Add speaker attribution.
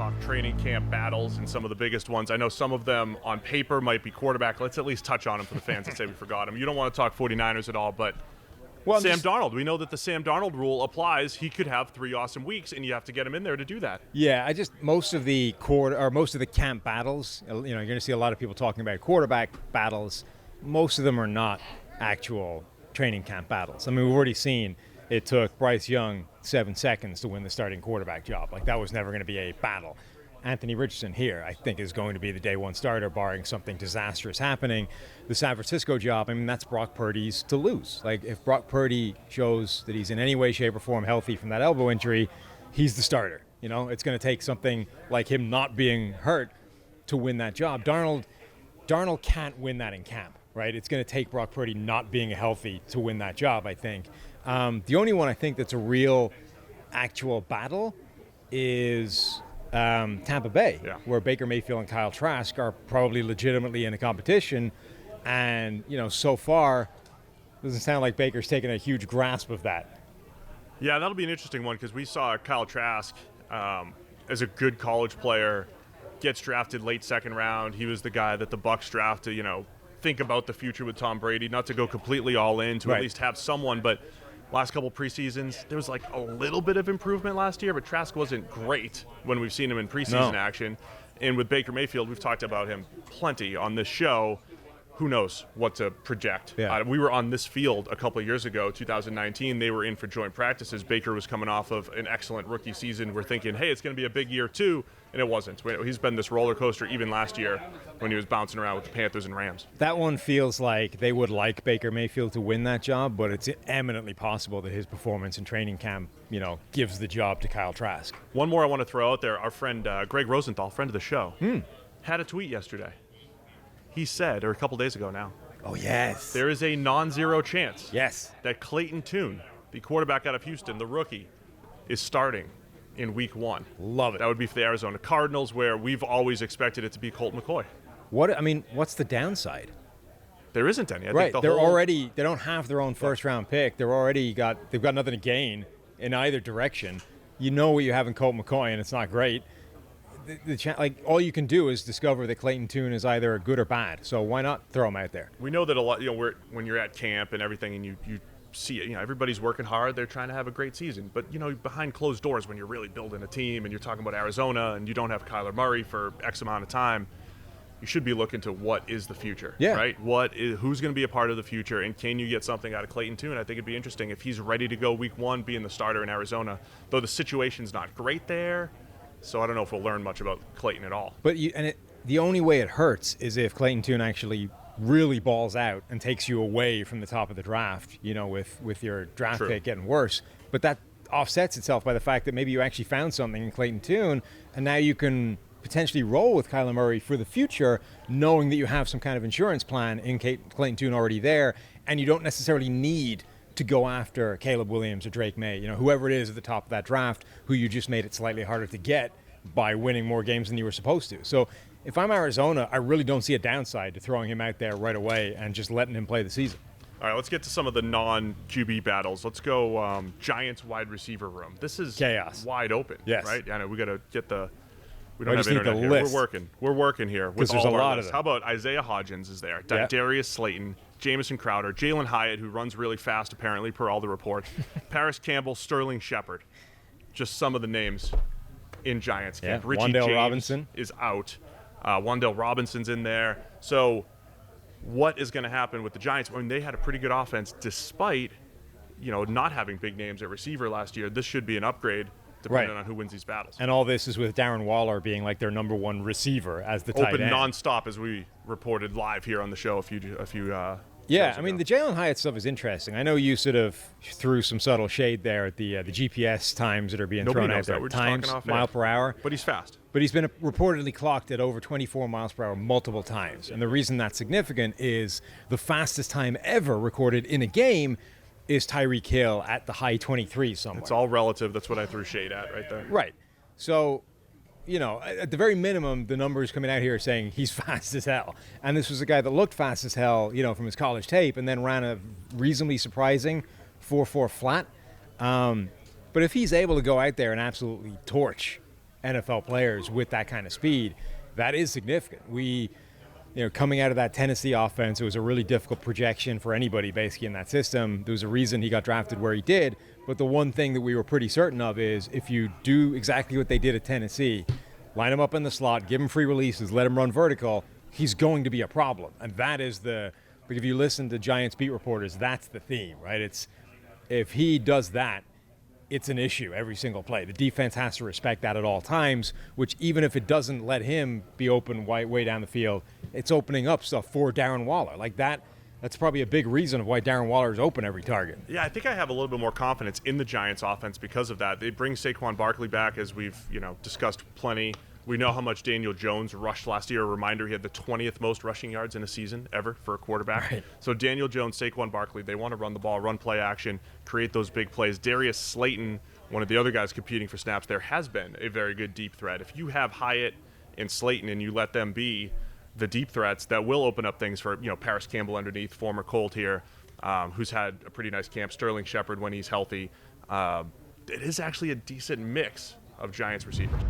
Speaker 1: talk training camp battles and some of the biggest ones. I know some of them on paper might be quarterback. Let's at least touch on them for the fans that say we forgot them. You don't want to talk 49ers at all, but Sam Darnold. We know that the Sam Darnold rule applies. He could have 3 awesome weeks, and you have to get him in there to do that.
Speaker 2: Yeah, most of the camp battles, you're going to see a lot of people talking about quarterback battles. Most of them are not actual training camp battles. I mean, we've already seen it took Bryce Young 7 seconds to win the starting quarterback job. Like, that was never going to be a battle. Anthony Richardson here, I think, is going to be the day one starter, barring something disastrous happening. The San Francisco job, I mean, that's Brock Purdy's to lose. Like, if Brock Purdy shows that he's in any way, shape, or form healthy from that elbow injury, he's the starter. It's going to take something like him not being hurt to win that job. Darnold can't win that in camp, right? It's going to take Brock Purdy not being healthy to win that job, I think. The only one I think that's a real actual battle is Tampa Bay, where Baker Mayfield and Kyle Trask are probably legitimately in a competition. And, so far, it doesn't sound like Baker's taken a huge grasp of that.
Speaker 1: Yeah, that'll be an interesting one because we saw Kyle Trask as a good college player gets drafted late second round. He was the guy that the Bucs drafted, think about the future with Tom Brady, not to go completely all in, to at least have someone, but last couple preseasons, there was like a little bit of improvement last year, but Trask wasn't great when we've seen him in preseason action. And with Baker Mayfield, we've talked about him plenty on this show. Who knows what to project?
Speaker 2: Yeah.
Speaker 1: We were on this field a couple of years ago, 2019. They were in for joint practices. Baker was coming off of an excellent rookie season. We're thinking, hey, it's going to be a big year too, and it wasn't. He's been this roller coaster even last year when he was bouncing around with the Panthers and Rams.
Speaker 2: That one feels like they would like Baker Mayfield to win that job, but it's eminently possible that his performance in training camp, gives the job to Kyle Trask.
Speaker 1: One more I want to throw out there. Our friend Greg Rosenthal, friend of the show, had a tweet yesterday. He said, or a couple days ago now,
Speaker 2: oh, yes,
Speaker 1: there is a non-zero chance
Speaker 2: that
Speaker 1: Clayton Tune, the quarterback out of Houston, the rookie, is starting in week 1.
Speaker 2: Love it.
Speaker 1: That would be for the Arizona Cardinals, where we've always expected it to be Colt McCoy.
Speaker 2: What's the downside?
Speaker 1: There isn't any.
Speaker 2: Right. They don't have their own first-round pick. They've got nothing to gain in either direction. You know what you have in Colt McCoy, and it's not great. All you can do is discover that Clayton Tune is either good or bad. So why not throw him out there?
Speaker 1: We know that a lot. When you're at camp and everything, and you see it. Everybody's working hard. They're trying to have a great season. But behind closed doors, when you're really building a team and you're talking about Arizona and you don't have Kyler Murray for X amount of time, you should be looking to what is the future, right? Who's going to be a part of the future, and can you get something out of Clayton Tune? I think it'd be interesting if he's ready to go week 1, being the starter in Arizona. Though the situation's not great there. So I don't know if we'll learn much about Clayton at all.
Speaker 2: But the only way it hurts is if Clayton Tune actually really balls out and takes you away from the top of the draft, with your draft pick getting worse. But that offsets itself by the fact that maybe you actually found something in Clayton Tune, and now you can potentially roll with Kyler Murray for the future, knowing that you have some kind of insurance plan in Clayton Tune already there, and you don't necessarily need to go after Caleb Williams or Drake May, whoever it is at the top of that draft, who you just made it slightly harder to get by winning more games than you were supposed to. So if I'm Arizona, I really don't see a downside to throwing him out there right away and just letting him play the season.
Speaker 1: All right, let's get to some of the non-QB battles. Let's go Giants wide receiver room. This is
Speaker 2: chaos,
Speaker 1: wide open, right? I know we got to get the. We
Speaker 2: don't
Speaker 1: have internet here.
Speaker 2: List.
Speaker 1: We're working here with
Speaker 2: there's
Speaker 1: all
Speaker 2: a
Speaker 1: our
Speaker 2: lot
Speaker 1: lists.
Speaker 2: of them.
Speaker 1: How about Isaiah Hodgins is there? Darius Slayton, Jamison Crowder, Jalen Hyatt, who runs really fast apparently per all the reports. Paris Campbell, Sterling Shepard. Just some of the names in Giants camp. Richie
Speaker 2: Wan'Dale
Speaker 1: James
Speaker 2: Robinson
Speaker 1: is out. Wan'Dale Robinson's in there. So what is going to happen with the Giants? I mean, they had a pretty good offense despite, not having big names at receiver last year. This should be an upgrade depending on who wins these battles.
Speaker 2: And all this is with Darren Waller being like their number one receiver as the tight
Speaker 1: end.
Speaker 2: Open
Speaker 1: nonstop, as we reported live here on the show a few
Speaker 2: yeah, I mean, the Jalen Hyatt stuff is interesting. I know you sort of threw some subtle shade there at the GPS times that are being thrown out there. Times, mile per hour.
Speaker 1: But he's fast.
Speaker 2: But he's been reportedly clocked at over 24 miles per hour multiple times. And the reason that's significant is the fastest time ever recorded in a game is Tyreek Hill at the high 23 somewhere.
Speaker 1: It's all relative. That's what I threw shade at right there.
Speaker 2: Right. So, at the very minimum, the numbers coming out here are saying he's fast as hell. And this was a guy that looked fast as hell, from his college tape, and then ran a reasonably surprising 4.4 flat. But if he's able to go out there and absolutely torch NFL players with that kind of speed, that is significant. Coming out of that Tennessee offense, it was a really difficult projection for anybody basically in that system. There was a reason he got drafted where he did. But the one thing that we were pretty certain of is if you do exactly what they did at Tennessee, line him up in the slot, give him free releases, let him run vertical, he's going to be a problem. And that is if you listen to Giants beat reporters, that's the theme, right? It's if he does that, it's an issue every single play. The defense has to respect that at all times, which even if it doesn't let him be open way down the field, it's opening up stuff for Darren Waller. Like that's probably a big reason of why Darren Waller is open every target.
Speaker 1: Yeah, I think I have a little bit more confidence in the Giants offense because of that. They bring Saquon Barkley back, as we've discussed plenty. We know how much Daniel Jones rushed last year. A reminder, he had the 20th most rushing yards in a season ever for a quarterback.
Speaker 2: Right.
Speaker 1: So Daniel Jones, Saquon Barkley, they want to run the ball, run play action, create those big plays. Darius Slayton, one of the other guys competing for snaps there, has been a very good deep threat. If you have Hyatt and Slayton and you let them be the deep threats, that will open up things for Paris Campbell underneath, former Colt here, who's had a pretty nice camp. Sterling Shepard when he's healthy. It is actually a decent mix of Giants receivers.